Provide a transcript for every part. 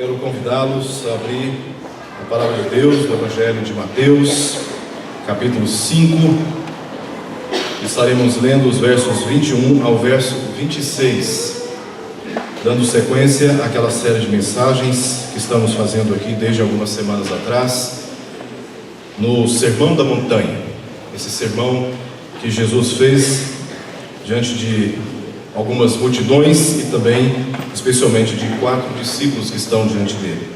Quero convidá-los a abrir a palavra de Deus no Evangelho de Mateus, capítulo 5. Estaremos lendo os versos 21 ao verso 26, dando sequência àquela série de mensagens que estamos fazendo aqui desde algumas semanas atrás, no Sermão da Montanha. Esse sermão que Jesus fez diante de algumas multidões e também, especialmente, de 4 discípulos que estão diante dele.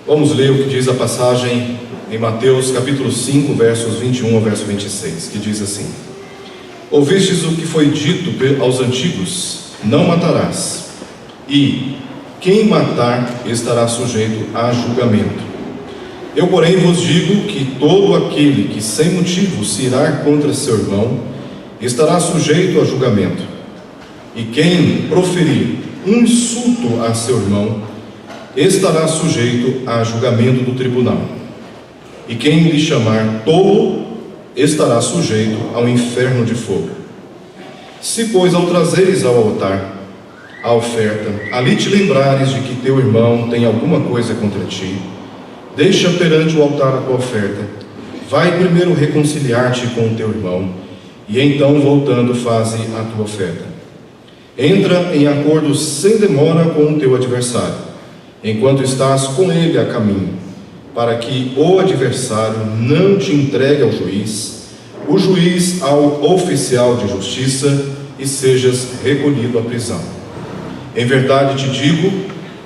Vamos ler o que diz a passagem em Mateus capítulo 5, versos 21 ao verso 26, que diz assim: Ouvistes o que foi dito aos antigos: não matarás, e quem matar estará sujeito a julgamento. Eu, porém, vos digo que todo aquele que sem motivo se irá contra seu irmão estará sujeito a julgamento. E quem proferir um insulto a seu irmão estará sujeito a julgamento do tribunal. E quem lhe chamar tolo estará sujeito ao inferno de fogo. Se, pois, ao trazeres ao altar a oferta, ali te lembrares de que teu irmão tem alguma coisa contra ti, deixa perante o altar a tua oferta, vai primeiro reconciliar-te com o teu irmão, e então, voltando, faze a tua oferta. Entra em acordo sem demora com o teu adversário, enquanto estás com ele a caminho, para que o adversário não te entregue ao juiz, o juiz ao oficial de justiça, e sejas recolhido à prisão. Em verdade te digo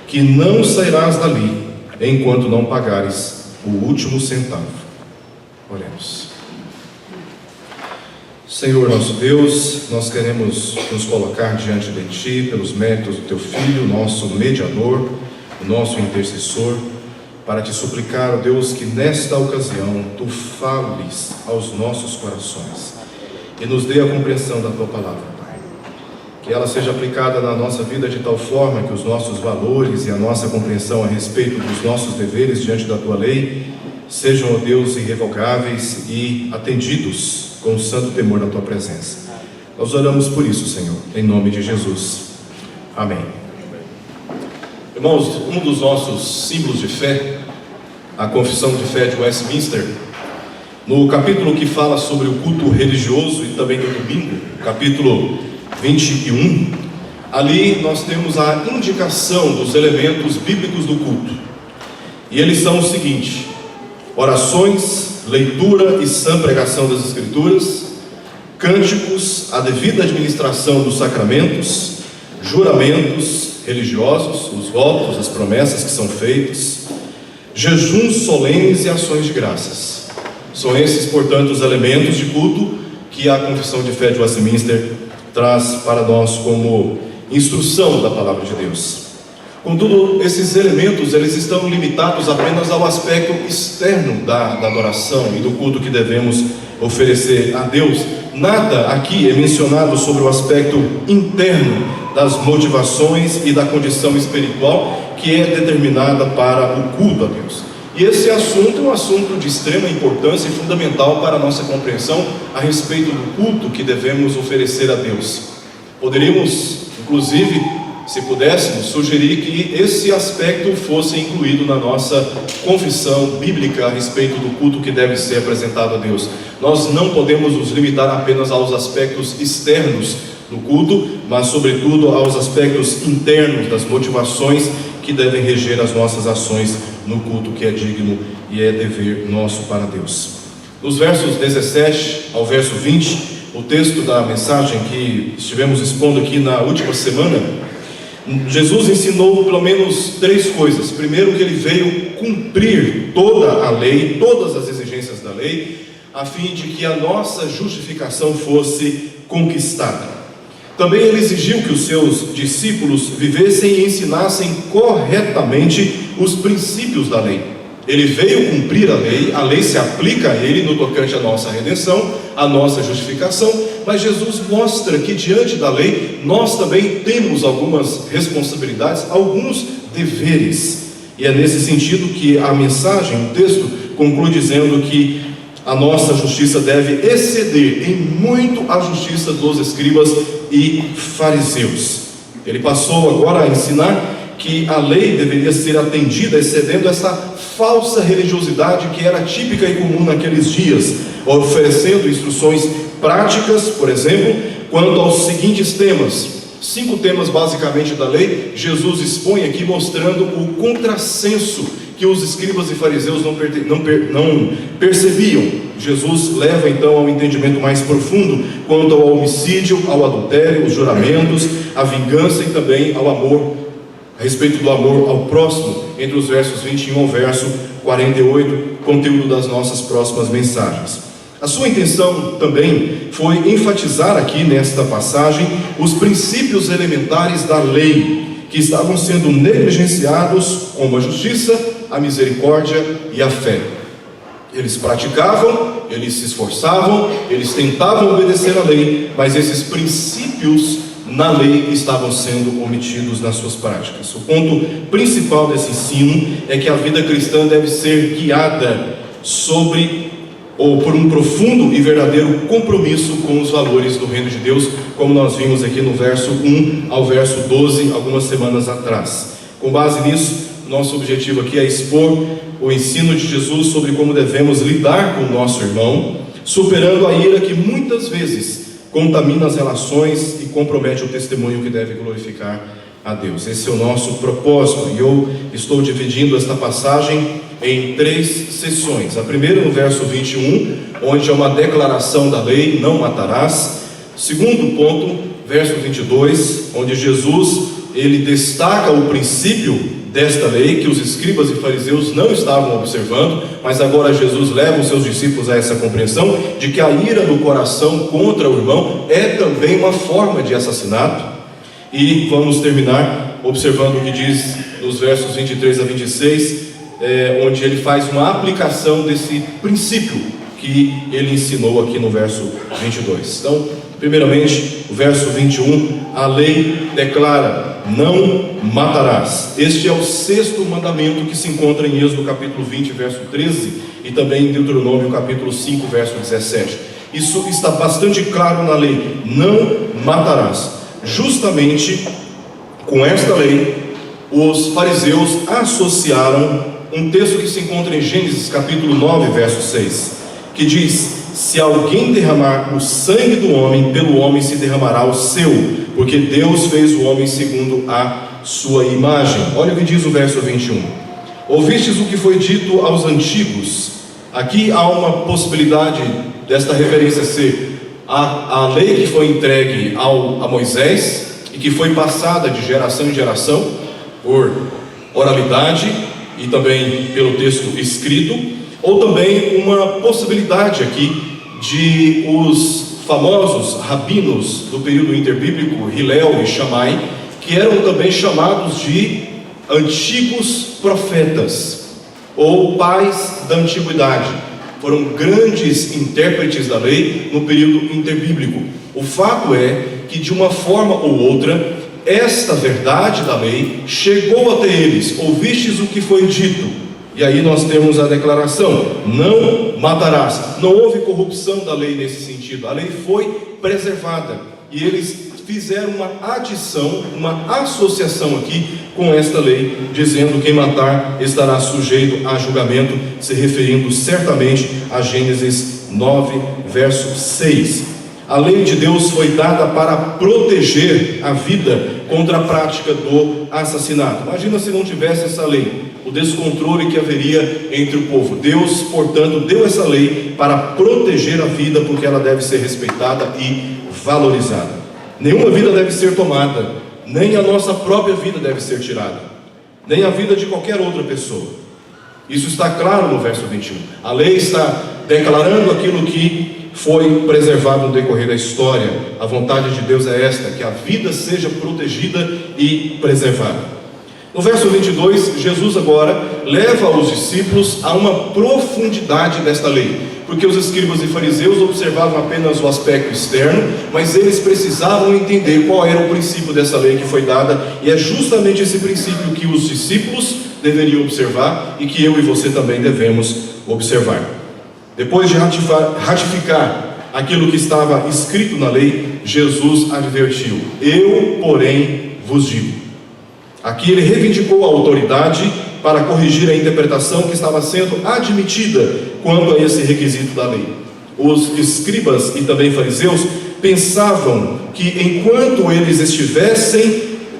que não sairás dali, enquanto não pagares o último centavo. Oremos. Senhor nosso Deus, nós queremos nos colocar diante de Ti, pelos méritos do Teu Filho, nosso mediador, o nosso intercessor, para Te suplicar, ó Deus, que nesta ocasião Tu fales aos nossos corações e nos dê a compreensão da Tua palavra, Pai. Que ela seja aplicada na nossa vida de tal forma que os nossos valores e a nossa compreensão a respeito dos nossos deveres diante da Tua lei sejam, ó Deus, irrevogáveis e atendidos com o santo temor na Tua presença. Nós oramos por isso, Senhor, em nome de Jesus. Amém. Irmãos, um dos nossos símbolos de fé, a Confissão de Fé de Westminster, no capítulo que fala sobre o culto religioso e também do domingo, capítulo 21, ali nós temos a indicação dos elementos bíblicos do culto. E eles são o seguinte: orações, leitura e sã pregação das Escrituras, cânticos, a devida administração dos sacramentos, juramentos religiosos, os votos, as promessas que são feitos, jejuns solenes e ações de graças. São esses, portanto, os elementos de culto que a Confissão de Fé de Westminster traz para nós como instrução da Palavra de Deus. Contudo, esses elementos, eles estão limitados apenas ao aspecto externo da adoração e do culto que devemos oferecer a Deus. Nada aqui é mencionado sobre o aspecto interno das motivações e da condição espiritual que é determinada para o culto a Deus. E esse assunto é um assunto de extrema importância e fundamental para a nossa compreensão a respeito do culto que devemos oferecer a Deus. Poderíamos, inclusive, se pudéssemos, sugerir que esse aspecto fosse incluído na nossa confissão bíblica a respeito do culto que deve ser apresentado a Deus. Nós não podemos nos limitar apenas aos aspectos externos do culto, mas sobretudo aos aspectos internos, das motivações que devem reger as nossas ações no culto que é digno e é dever nosso para Deus. Nos versos 17 ao verso 20, o texto da mensagem que estivemos expondo aqui na última semana, Jesus ensinou pelo menos 3 coisas. Primeiro, que Ele veio cumprir toda a lei, todas as exigências da lei, a fim de que a nossa justificação fosse conquistada. Também Ele exigiu que os seus discípulos vivessem e ensinassem corretamente os princípios da lei. Ele veio cumprir a lei se aplica a Ele no tocante à nossa redenção, à nossa justificação, mas Jesus mostra que diante da lei nós também temos algumas responsabilidades, alguns deveres. E é nesse sentido que a mensagem, o texto, conclui dizendo que a nossa justiça deve exceder em muito a justiça dos escribas e fariseus. Ele passou agora a ensinar que a lei deveria ser atendida, excedendo essa falsa religiosidade que era típica e comum naqueles dias, oferecendo instruções práticas, por exemplo, quanto aos seguintes temas. 5 temas basicamente da lei, Jesus expõe aqui mostrando o contrassenso que os escribas e fariseus não percebiam. Jesus leva então ao entendimento mais profundo quanto ao homicídio, ao adultério, os juramentos, a vingança e também ao amor, a respeito do amor ao próximo, entre os versos 21 ao verso 48, conteúdo das nossas próximas mensagens. A sua intenção também foi enfatizar aqui nesta passagem os princípios elementares da lei, que estavam sendo negligenciados, como a justiça, a misericórdia e a fé. Eles praticavam, eles se esforçavam, eles tentavam obedecer à lei, mas esses princípios na lei estavam sendo omitidos nas suas práticas. O ponto principal desse ensino é que a vida cristã deve ser guiada por um profundo e verdadeiro compromisso com os valores do reino de Deus, como nós vimos aqui no verso 1 ao verso 12, algumas semanas atrás. Com base nisso, nosso objetivo aqui é expor o ensino de Jesus sobre como devemos lidar com o nosso irmão, superando a ira que muitas vezes contamina as relações e compromete o testemunho que deve glorificar a Deus. Esse é o nosso propósito, e eu estou dividindo esta passagem em 3 sessões. A primeira no verso 21, onde é uma declaração da lei, não matarás. Segundo ponto, verso 22, onde Jesus ele destaca o princípio desta lei que os escribas e fariseus não estavam observando, mas agora Jesus leva os seus discípulos a essa compreensão de que a ira do coração contra o irmão é também uma forma de assassinato. E vamos terminar observando o que diz nos versos 23 a 26, onde ele faz uma aplicação desse princípio que ele ensinou aqui no verso 22. Então, primeiramente, o verso 21, a lei declara: não matarás. Este é o 6º mandamento que se encontra em Êxodo capítulo 20, verso 13, e também em Deuteronômio capítulo 5, verso 17. Isso está bastante claro na lei: não matarás. Justamente com esta lei, os fariseus associaram um texto que se encontra em Gênesis capítulo 9, verso 6, que diz: se alguém derramar o sangue do homem, pelo homem se derramará o seu, porque Deus fez o homem segundo a sua imagem. Olha o que diz o verso 21. Ouvistes o que foi dito aos antigos. Aqui há uma possibilidade desta referência ser a lei que foi entregue a Moisés e que foi passada de geração em geração por oralidade e também pelo texto escrito, ou também uma possibilidade aqui de os famosos rabinos do período interbíblico, Hilel e Shammai, que eram também chamados de antigos profetas ou pais da antiguidade. Foram grandes intérpretes da lei no período interbíblico. O fato é que, de uma forma ou outra, esta verdade da lei chegou até eles. Ouvistes o que foi dito. E aí nós temos a declaração: não matarás. Não houve corrupção da lei nesse sentido. A lei foi preservada. E eles fizeram uma adição, uma associação aqui com esta lei, dizendo: quem matar estará sujeito a julgamento, se referindo certamente a Gênesis 9, verso 6. A lei de Deus foi dada para proteger a vida contra a prática do assassinato. Imagina se não tivesse essa lei, o descontrole que haveria entre o povo. Deus, portanto, deu essa lei para proteger a vida, porque ela deve ser respeitada e valorizada. Nenhuma vida deve ser tomada, nem a nossa própria vida deve ser tirada, nem a vida de qualquer outra pessoa. Isso está claro no verso 21. A lei está declarando aquilo que foi preservado no decorrer da história. A vontade de Deus é esta: que a vida seja protegida e preservada. No verso 22, Jesus agora leva os discípulos a uma profundidade desta lei, porque os escribas e fariseus observavam apenas o aspecto externo, mas eles precisavam entender qual era o princípio dessa lei que foi dada, e é justamente esse princípio que os discípulos deveriam observar e que eu e você também devemos observar. Depois de ratificar aquilo que estava escrito na lei, Jesus advertiu: eu, porém, vos digo. Aqui ele reivindicou a autoridade para corrigir a interpretação que estava sendo admitida quanto a esse requisito da lei. Os escribas e também fariseus pensavam que enquanto eles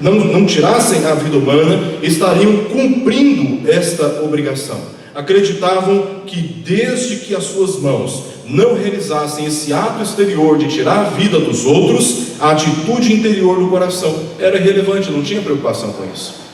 não tirassem a vida humana, estariam cumprindo esta obrigação. Acreditavam que desde que as suas mãos não realizassem esse ato exterior de tirar a vida dos outros, a atitude interior do coração era irrelevante, não tinha preocupação com isso.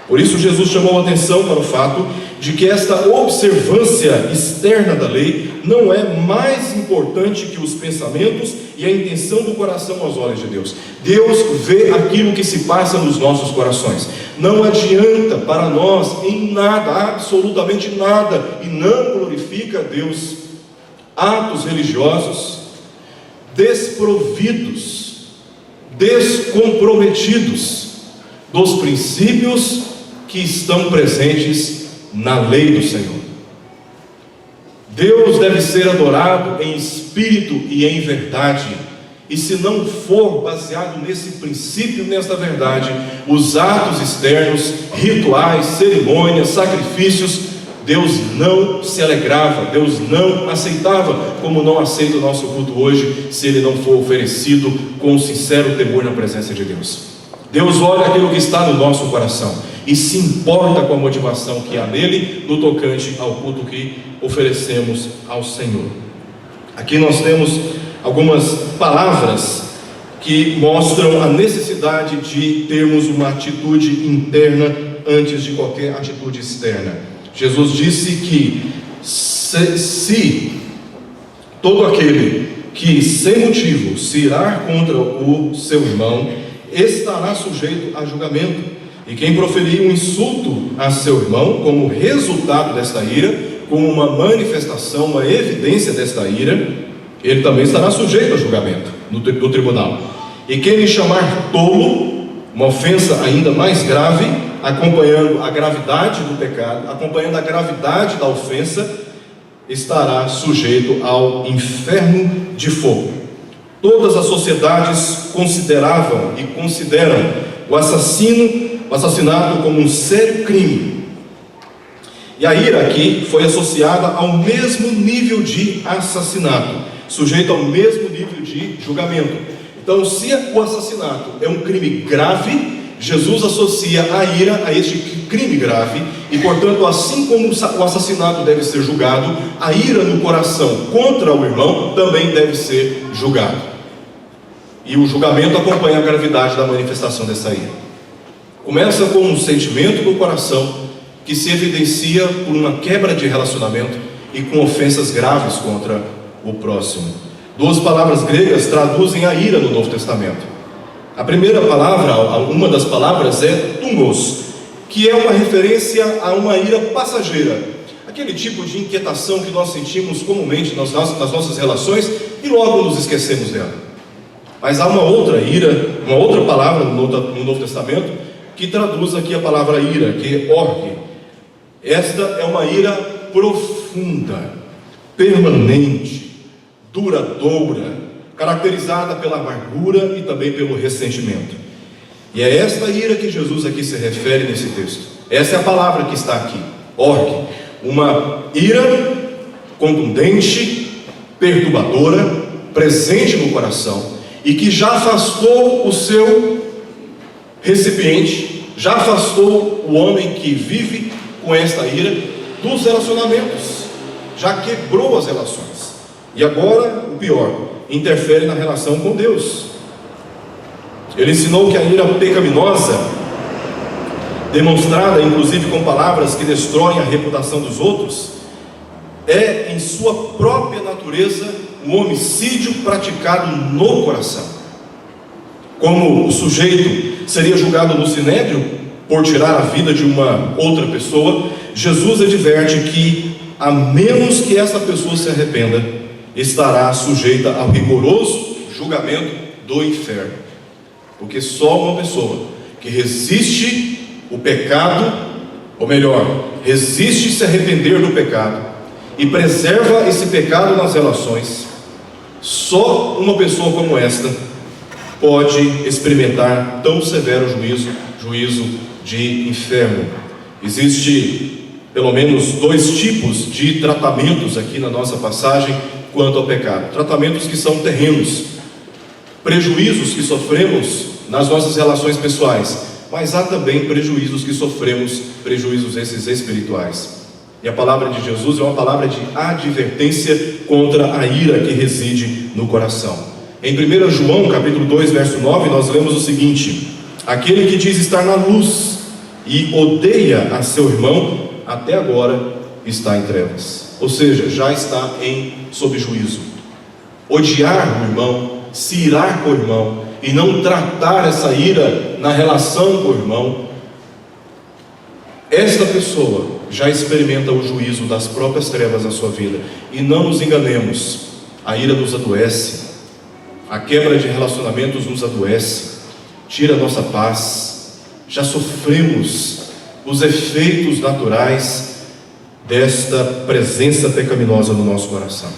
Por isso Jesus chamou a atenção para o fato de que esta observância externa da lei não é mais importante que os pensamentos e a intenção do coração aos olhos de Deus. Deus vê aquilo que se passa nos nossos corações. Não adianta para nós em nada, absolutamente nada, e não glorifica a Deus, atos religiosos desprovidos, descomprometidos dos princípios que estão presentes na lei do Senhor. Deus deve ser adorado em espírito e em verdade, e se não for baseado nesse princípio, nesta verdade, os atos externos, rituais, cerimônias, sacrifícios, Deus não se alegrava, Deus não aceitava, como não aceita o nosso culto hoje, se ele não for oferecido com sincero temor na presença de Deus. Deus olha aquilo que está no nosso coração e se importa com a motivação que há nele no tocante ao culto que oferecemos ao Senhor. Aqui nós temos algumas palavras que mostram a necessidade de termos uma atitude interna antes de qualquer atitude externa. Jesus disse que se todo aquele que sem motivo se irá contra o seu irmão estará sujeito a julgamento, e quem proferir um insulto a seu irmão como resultado desta ira, como uma manifestação, uma evidência desta ira, ele também estará sujeito a julgamento do tribunal. E quem lhe chamar tolo, uma ofensa ainda mais grave, acompanhando a gravidade do pecado, acompanhando a gravidade da ofensa, estará sujeito ao inferno de fogo. Todas as sociedades consideravam e consideram o assassinato como um sério crime. E a ira aqui foi associada ao mesmo nível de assassinato, sujeito ao mesmo nível de julgamento. Então, se o assassinato é um crime grave, Jesus associa a ira a este crime grave, e portanto, assim como o assassinato deve ser julgado, a ira no coração contra o irmão também deve ser julgado. E o julgamento acompanha a gravidade da manifestação dessa ira. Começa com um sentimento do coração que se evidencia por uma quebra de relacionamento e com ofensas graves contra o próximo. Duas palavras gregas traduzem a ira no Novo Testamento. A primeira palavra, uma das palavras é thumos, que é uma referência a uma ira passageira, aquele tipo de inquietação que nós sentimos comumente nas nossas relações e logo nos esquecemos dela. Mas há uma outra ira, uma outra palavra no Novo Testamento que traduz aqui a palavra ira, que é orgue. Esta é uma ira profunda, permanente, duradoura, caracterizada pela amargura e também pelo ressentimento. E é esta ira que Jesus aqui se refere nesse texto. Essa é a palavra que está aqui, orgue. Uma ira contundente, perturbadora, presente no coração, e que já afastou o seu recipiente, já afastou o homem que vive com esta ira dos relacionamentos, já quebrou as relações. E agora, o pior, interfere na relação com Deus. Ele ensinou que a ira pecaminosa, demonstrada inclusive com palavras que destroem a reputação dos outros, é em sua própria natureza um homicídio praticado no coração. Como o sujeito seria julgado no sinédrio por tirar a vida de uma outra pessoa, Jesus adverte que, a menos que essa pessoa se arrependa, estará sujeita ao rigoroso julgamento do inferno. Porque só uma pessoa que resiste o pecado, ou melhor, resiste se arrepender do pecado e preserva esse pecado nas relações, só uma pessoa como esta pode experimentar tão severo juízo de inferno. Existe pelo menos 2 tipos de tratamentos aqui na nossa passagem quanto ao pecado. Tratamentos que são terrenos, prejuízos que sofremos nas nossas relações pessoais, mas há também prejuízos que sofremos, prejuízos esses espirituais. E a palavra de Jesus é uma palavra de advertência contra a ira que reside no coração. Em 1 João capítulo 2, verso 9, nós lemos o seguinte: aquele que diz estar na luz e odeia a seu irmão, até agora está em trevas, ou seja, já está sob juízo. Odiar o irmão, se irar com o irmão e não tratar essa ira na relação com o irmão, esta pessoa já experimenta o juízo das próprias trevas na sua vida. E não nos enganemos, a ira nos adoece, a quebra de relacionamentos nos adoece, tira a nossa paz. Já sofremos os efeitos naturais desta presença pecaminosa no nosso coração.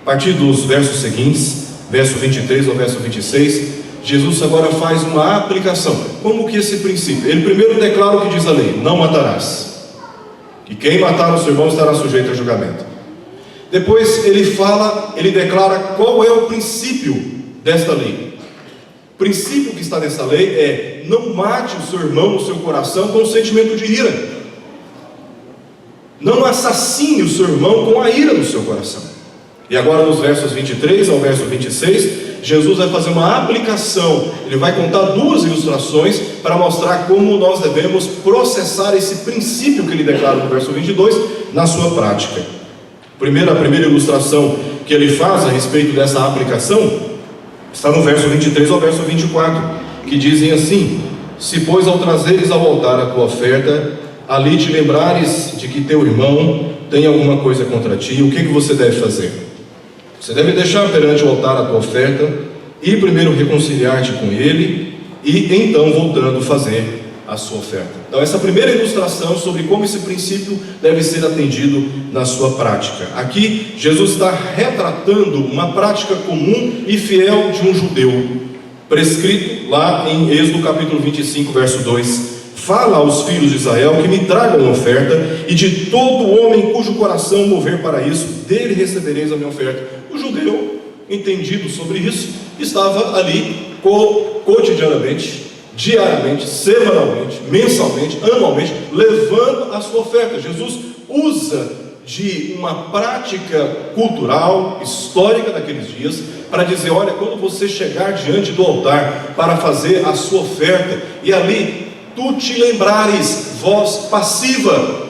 A partir dos versos seguintes, verso 23 ao verso 26, Jesus agora faz uma aplicação. Como que esse princípio? Ele primeiro declara o que diz a lei: não matarás, e quem matar o seu irmão estará sujeito a julgamento. Depois ele declara qual é o princípio desta lei. O princípio que está nessa lei é: não mate o seu irmão no seu coração com sentimento de ira. Não assassine o seu irmão com a ira no seu coração. E agora nos versos 23 ao verso 26, Jesus vai fazer uma aplicação. Ele vai contar 2 ilustrações para mostrar como nós devemos processar esse princípio que ele declara no verso 22 na sua prática. A primeira ilustração que ele faz a respeito dessa aplicação está no verso 23 ao verso 24, que dizem assim: se pois ao trazeres ao altar a tua oferta, ali te lembrares de que teu irmão tem alguma coisa contra ti, o que você deve fazer? Você deve deixar perante o altar a tua oferta, e primeiro reconciliar-te com ele, e então voltando fazer a sua oferta. Então essa primeira ilustração sobre como esse princípio deve ser atendido na sua prática. Aqui Jesus está retratando uma prática comum e fiel de um judeu, prescrito lá em Êxodo capítulo 25, verso 2. Fala aos filhos de Israel que me tragam oferta, e de todo homem cujo coração mover para isso, dele recebereis a minha oferta. O judeu, entendido sobre isso, estava ali cotidianamente, diariamente, semanalmente, mensalmente, anualmente, levando a sua oferta. Jesus usa de uma prática cultural, histórica daqueles dias, para dizer: olha, quando você chegar diante do altar para fazer a sua oferta, e ali tu te lembrares, voz passiva,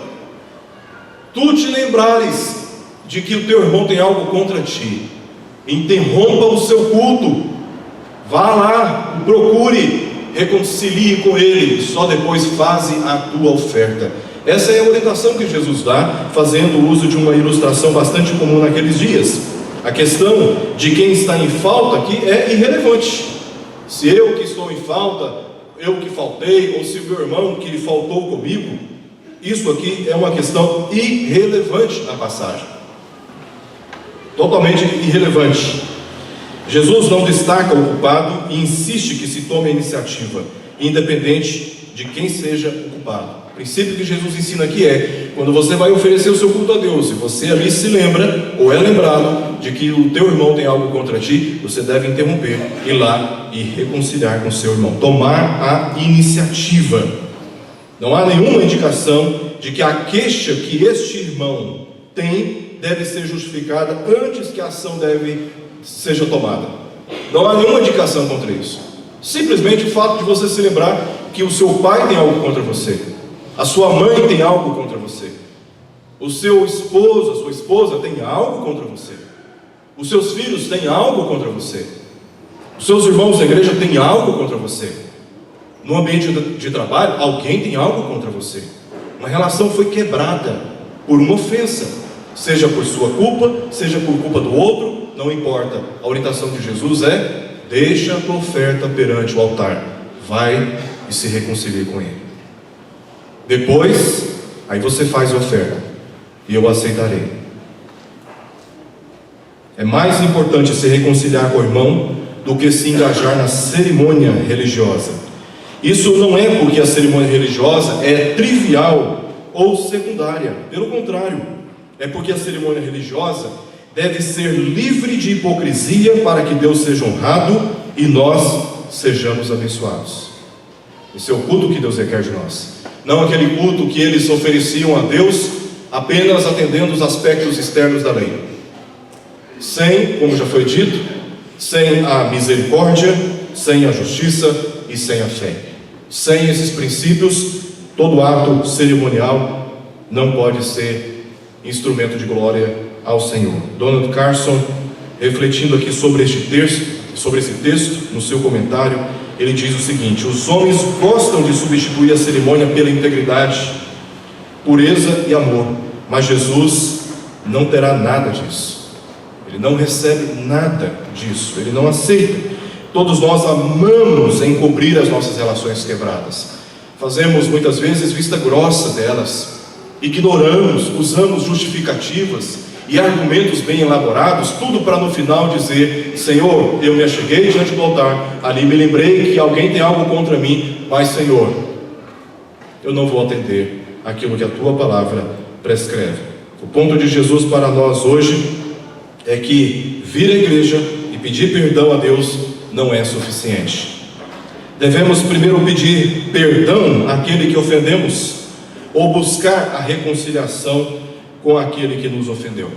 tu te lembrares de que o teu irmão tem algo contra ti, interrompa o seu culto, vá lá, procure, reconcilie com ele, só depois faze a tua oferta. Essa é a orientação que Jesus dá, fazendo uso de uma ilustração bastante comum naqueles dias. A questão de quem está em falta aqui é irrelevante. Se eu que estou em falta, eu que faltei, ou se meu irmão que faltou comigo, isso aqui é uma questão irrelevante na passagem, totalmente irrelevante. Jesus não destaca o culpado e insiste que se tome a iniciativa, independente de quem seja o culpado. O princípio que Jesus ensina aqui é: quando você vai oferecer o seu culto a Deus, e você ali se lembra, ou é lembrado, de que o teu irmão tem algo contra ti, você deve interromper, ir lá e reconciliar com o seu irmão, tomar a iniciativa. Não há nenhuma indicação de que a queixa que este irmão tem deve ser justificada antes que a ação seja tomada. Não há nenhuma indicação contra isso. Simplesmente o fato de você se lembrar que o seu pai tem algo contra você, a sua mãe tem algo contra você, o seu esposo, a sua esposa tem algo contra você, os seus filhos têm algo contra você, os seus irmãos da igreja têm algo contra você, no ambiente de trabalho alguém tem algo contra você, uma relação foi quebrada por uma ofensa, seja por sua culpa, seja por culpa do outro, não importa. A orientação de Jesus é: deixa a tua oferta perante o altar, vai e se reconcilie com ele. Depois, aí você faz a oferta, e eu aceitarei. É mais importante se reconciliar com o irmão do que se engajar na cerimônia religiosa. Isso não é porque a cerimônia religiosa é trivial ou secundária. Pelo contrário, é porque a cerimônia religiosa deve ser livre de hipocrisia para que Deus seja honrado e nós sejamos abençoados. Esse é o culto que Deus requer de nós. Não aquele culto que eles ofereciam a Deus apenas atendendo os aspectos externos da lei. Sem, como já foi dito, sem a misericórdia, sem a justiça e sem a fé. Sem esses princípios, todo ato cerimonial não pode ser instrumento de glória ao Senhor. Donald Carson, refletindo aqui sobre esse texto, no seu comentário, ele diz o seguinte: os homens gostam de substituir a cerimônia pela integridade, pureza e amor, mas Jesus não terá nada disso. Ele não recebe nada disso, ele não aceita. Todos nós amamos encobrir as nossas relações quebradas. Fazemos muitas vezes vista grossa delas, ignoramos, usamos justificativas e argumentos bem elaborados, tudo para no final dizer: Senhor, eu me acheguei diante do altar, ali me lembrei que alguém tem algo contra mim, mas Senhor, eu não vou atender aquilo que a tua palavra prescreve. O ponto de Jesus para nós hoje é que vir à igreja e pedir perdão a Deus não é suficiente. Devemos primeiro pedir perdão àquele que ofendemos, ou buscar a reconciliação com aquele que nos ofendeu.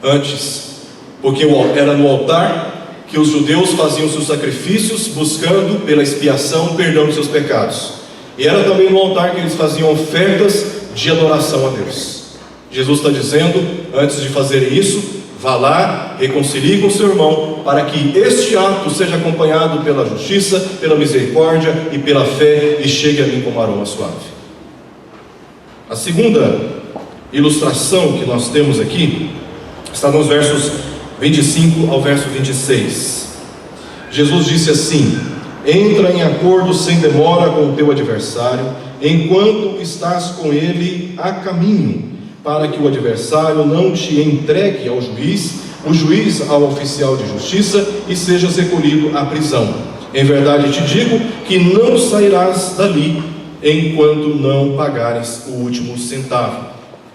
Antes, porque era no altar que os judeus faziam seus sacrifícios, buscando pela expiação perdão dos seus pecados, e era também no altar que eles faziam ofertas de adoração a Deus. Jesus está dizendo, antes de fazer isso, vá lá, reconcilie com seu irmão, para que este ato seja acompanhado pela justiça, pela misericórdia e pela fé, e chegue a mim como aroma suave. A segunda ilustração que nós temos aqui está nos versos 25 ao verso 26. Jesus disse assim: entra em acordo sem demora com o teu adversário, enquanto estás com ele a caminho, para que o adversário não te entregue ao juiz, o juiz ao oficial de justiça, e sejas recolhido à prisão. Em verdade te digo que não sairás dali enquanto não pagares o último centavo.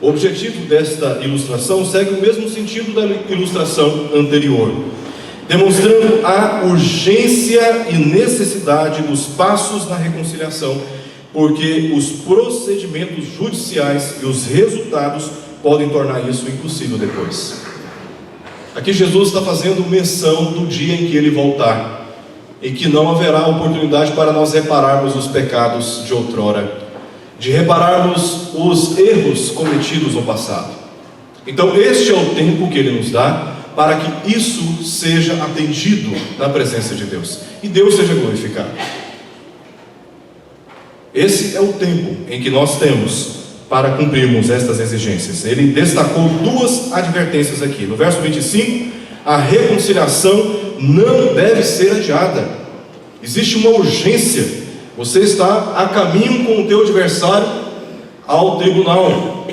O objetivo desta ilustração segue o mesmo sentido da ilustração anterior, demonstrando a urgência e necessidade dos passos na reconciliação, porque os procedimentos judiciais e os resultados podem tornar isso impossível depois. Aqui Jesus está fazendo menção do dia em que Ele voltar, e que não haverá oportunidade para nós repararmos os pecados de outrora, de repararmos os erros cometidos no passado. Então este é o tempo que Ele nos dá para que isso seja atendido na presença de Deus, e Deus seja glorificado. Esse é o tempo em que nós temos para cumprirmos estas exigências. Ele destacou duas advertências aqui. No verso 25, a reconciliação não deve ser adiada. Existe uma urgência. Você está a caminho com o teu adversário ao tribunal.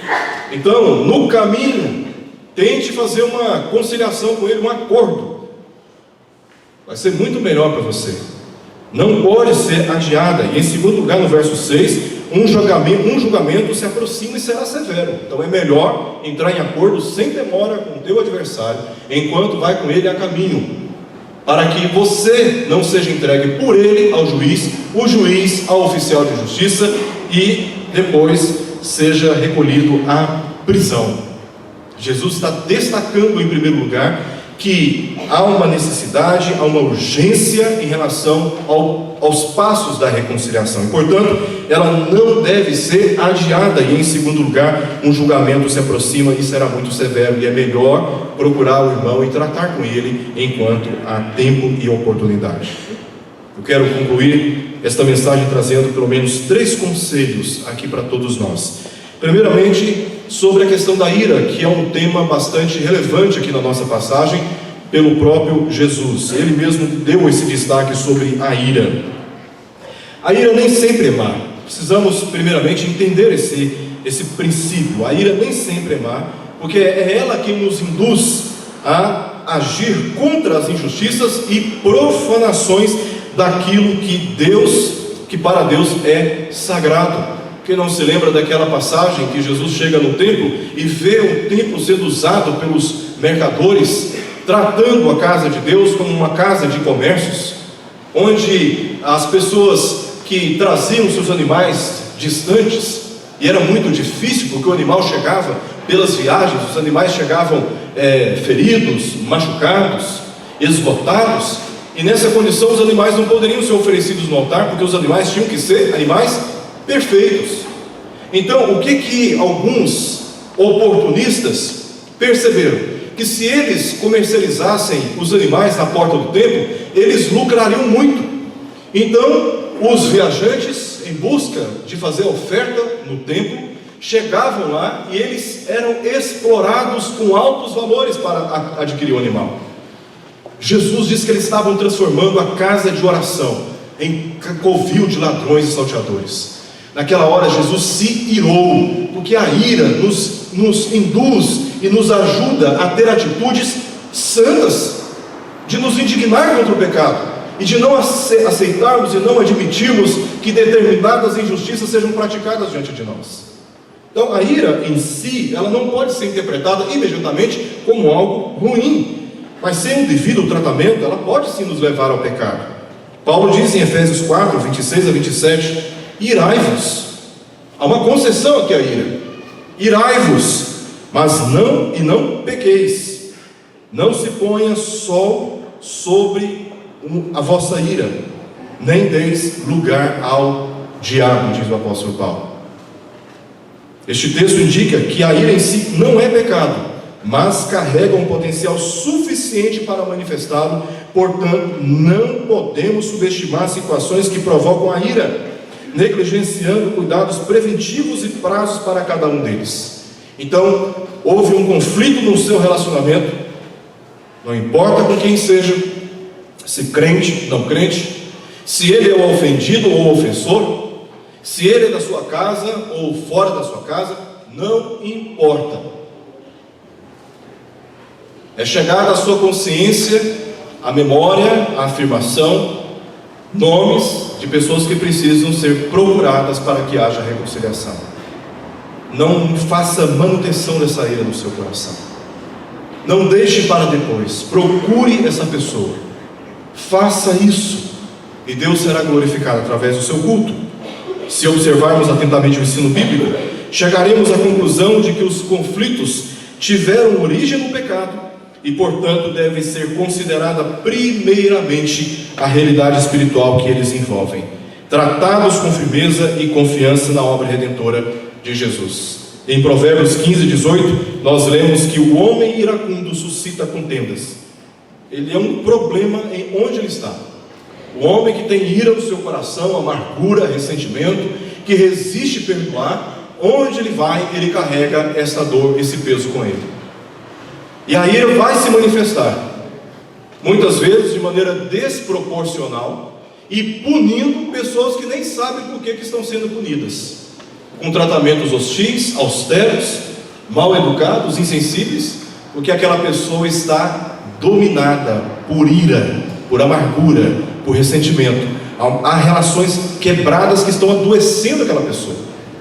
Então, no caminho, tente fazer uma conciliação com ele, um acordo. Vai ser muito melhor para você. Não pode ser adiada. E em segundo lugar, no verso 6, um julgamento se aproxima e será severo. Então é melhor entrar em acordo sem demora com o teu adversário, enquanto vai com ele a caminho, para que você não seja entregue por ele ao juiz, o juiz ao oficial de justiça, e depois seja recolhido à prisão. Jesus está destacando em primeiro lugar que há uma necessidade, há uma urgência em relação aos passos da reconciliação, e portanto ela não deve ser adiada. E em segundo lugar, um julgamento se aproxima e será muito severo, e é melhor procurar o irmão e tratar com ele enquanto há tempo e oportunidade. Eu quero concluir esta mensagem trazendo pelo menos 3 conselhos aqui para todos nós. Primeiramente, sobre a questão da ira, que é um tema bastante relevante aqui na nossa passagem, pelo próprio Jesus. Ele mesmo deu esse destaque sobre a ira. A ira nem sempre é má. Precisamos primeiramente entender esse princípio. A ira nem sempre é má, porque é ela que nos induz a agir contra as injustiças e profanações daquilo que para Deus é sagrado. Quem não se lembra daquela passagem que Jesus chega no templo e vê o templo sendo usado pelos mercadores, tratando a casa de Deus como uma casa de comércios, onde as pessoas que traziam seus animais distantes, e era muito difícil porque o animal chegava pelas viagens, os animais chegavam feridos, machucados, esgotados, e nessa condição os animais não poderiam ser oferecidos no altar, porque os animais tinham que ser animais perfeitos. Então, o que alguns oportunistas perceberam? Que se eles comercializassem os animais na porta do templo, eles lucrariam muito. Então, os viajantes, em busca de fazer oferta no templo, chegavam lá e eles eram explorados com altos valores para adquirir o animal. Jesus disse que eles estavam transformando a casa de oração em covil de ladrões e salteadores. Naquela hora Jesus se irou, porque a ira nos induz e nos ajuda a ter atitudes santas, de nos indignar contra o pecado, e de não aceitarmos e não admitirmos que determinadas injustiças sejam praticadas diante de nós. Então a ira em si, ela não pode ser interpretada imediatamente como algo ruim, mas sem um devido tratamento, ela pode sim nos levar ao pecado. Paulo diz em Efésios 4, 26 a 27, irai-vos. Há uma concessão aqui à ira. Irai-vos, mas não pequeis. Não se ponha sol sobre a vossa ira, nem deis lugar ao diabo, diz o apóstolo Paulo. Este texto indica que a ira em si não é pecado, mas carrega um potencial suficiente para manifestá-lo. Portanto, não podemos subestimar situações que provocam a ira, negligenciando cuidados preventivos e prazos para cada um deles. Então, houve um conflito no seu relacionamento, não importa com quem seja, se crente, não crente, se ele é o ofendido ou o ofensor, se ele é da sua casa ou fora da sua casa, não importa. É chegada à sua consciência a memória, a afirmação, nomes de pessoas que precisam ser procuradas para que haja reconciliação. Não faça manutenção dessa ira no seu coração. Não deixe para depois. Procure essa pessoa. Faça isso e Deus será glorificado através do seu culto. Se observarmos atentamente o ensino bíblico, chegaremos à conclusão de que os conflitos tiveram origem no pecado e, portanto, deve ser considerada primeiramente a realidade espiritual que eles envolvem, tratados com firmeza e confiança na obra redentora de Jesus. Em Provérbios 15, 18, nós lemos que o homem iracundo suscita contendas. Ele é um problema em onde ele está. O homem que tem ira no seu coração, amargura, ressentimento, que resiste perdoar, onde ele vai, ele carrega essa dor, esse peso com ele. E a ira vai se manifestar, muitas vezes de maneira desproporcional, e punindo pessoas que nem sabem por que estão sendo punidas, com tratamentos hostis, austeros, mal educados, insensíveis, porque aquela pessoa está dominada por ira, por amargura, por ressentimento. Há relações quebradas que estão adoecendo aquela pessoa,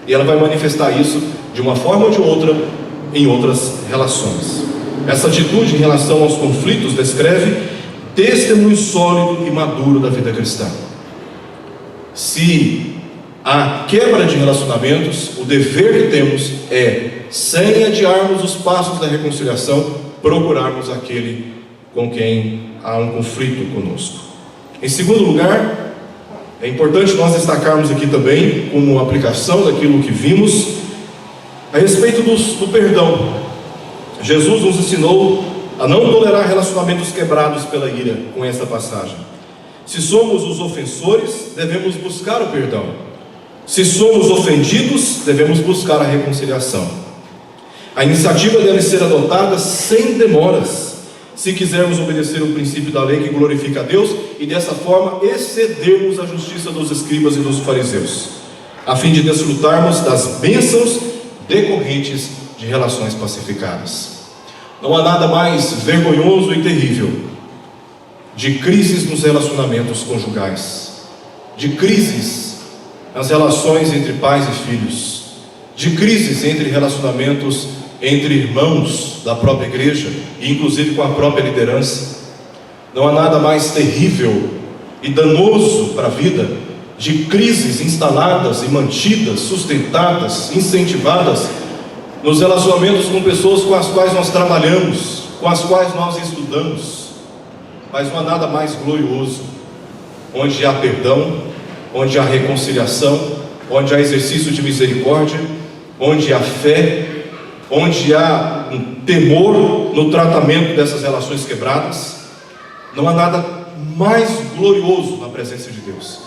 e ela vai manifestar isso de uma forma ou de outra em outras relações. Essa atitude em relação aos conflitos descreve testemunho sólido e maduro da vida cristã. Se há quebra de relacionamentos, o dever que temos é, sem adiarmos os passos da reconciliação, procurarmos aquele com quem há um conflito conosco. Em segundo lugar, é importante nós destacarmos aqui também, como aplicação daquilo que vimos, a respeito do perdão. Jesus nos ensinou a não tolerar relacionamentos quebrados pela ira com esta passagem. Se somos os ofensores, devemos buscar o perdão. Se somos ofendidos, devemos buscar a reconciliação. A iniciativa deve ser adotada sem demoras, se quisermos obedecer o princípio da lei que glorifica a Deus e dessa forma excedermos a justiça dos escribas e dos fariseus, a fim de desfrutarmos das bênçãos decorrentes de relações pacificadas. Não há nada mais vergonhoso e terrível de crises nos relacionamentos conjugais, de crises nas relações entre pais e filhos, de crises entre relacionamentos entre irmãos da própria igreja e inclusive com a própria liderança. Não há nada mais terrível e danoso para a vida de crises instaladas e mantidas, sustentadas, incentivadas nos relacionamentos com pessoas com as quais nós trabalhamos, com as quais nós estudamos. Mas não há nada mais glorioso, onde há perdão, onde há reconciliação, onde há exercício de misericórdia, onde há fé, onde há um temor no tratamento dessas relações quebradas. Não há nada mais glorioso na presença de Deus,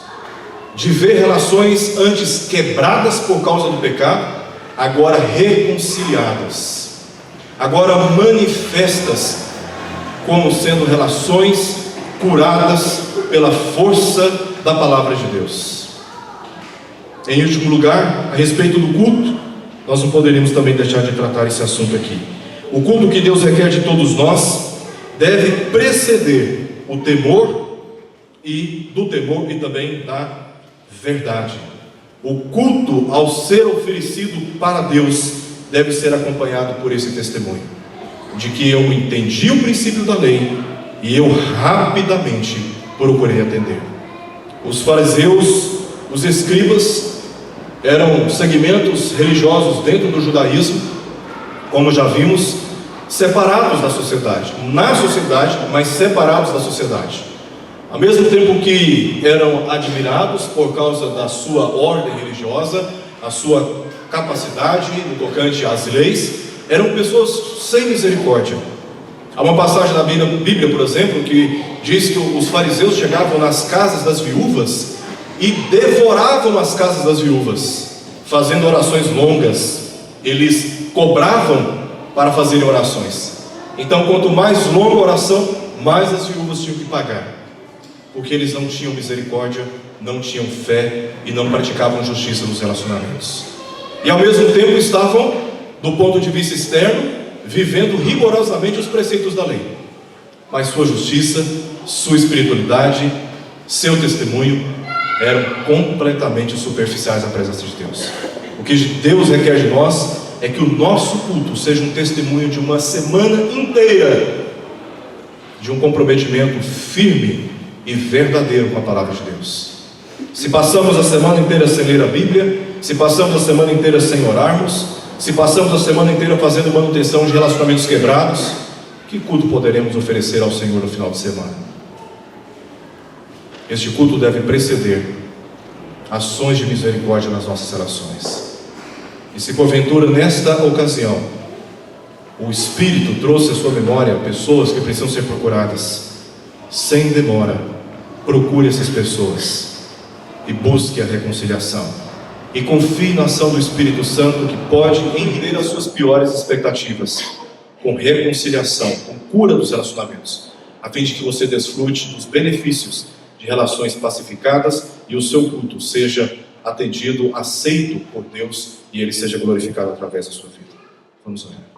de ver relações antes quebradas por causa do pecado, agora reconciliadas, agora manifestas como sendo relações curadas pela força da palavra de Deus. Em último lugar, a respeito do culto, nós não poderíamos também deixar de tratar esse assunto aqui. O culto que Deus requer de todos nós deve preceder o temor e também da verdade. O culto, ao ser oferecido para Deus, deve ser acompanhado por esse testemunho de que eu entendi o princípio da lei e eu rapidamente procurei atender. Os fariseus, os escribas, eram segmentos religiosos dentro do judaísmo, como já vimos, separados da sociedade, na sociedade, mas separados da sociedade. Ao mesmo tempo que eram admirados por causa da sua ordem religiosa, a sua capacidade no tocante às leis, eram pessoas sem misericórdia. Há uma passagem na Bíblia, por exemplo, que diz que os fariseus chegavam nas casas das viúvas e devoravam as casas das viúvas, fazendo orações longas. Eles cobravam para fazerem orações. Então, quanto mais longa a oração, mais as viúvas tinham que pagar, porque eles não tinham misericórdia, não tinham fé e não praticavam justiça nos relacionamentos. E ao mesmo tempo estavam, do ponto de vista externo, vivendo rigorosamente os preceitos da lei, mas sua justiça, sua espiritualidade, seu testemunho eram completamente superficiais à presença de Deus. O que Deus requer de nós é que o nosso culto seja um testemunho de uma semana inteira de um comprometimento firme e verdadeiro com a palavra de Deus. Se passamos a semana inteira sem ler a Bíblia, se passamos a semana inteira sem orarmos, se passamos a semana inteira fazendo manutenção de relacionamentos quebrados, que culto poderemos oferecer ao Senhor no final de semana? Este culto deve preceder ações de misericórdia nas nossas relações. E se porventura nesta ocasião o Espírito trouxe à sua memória pessoas que precisam ser procuradas, sem demora, procure essas pessoas e busque a reconciliação, e confie na ação do Espírito Santo, que pode entender as suas piores expectativas com reconciliação, com cura dos relacionamentos, a fim de que você desfrute dos benefícios de relações pacificadas e o seu culto seja atendido, aceito por Deus, e Ele seja glorificado através da sua vida. Vamos orar.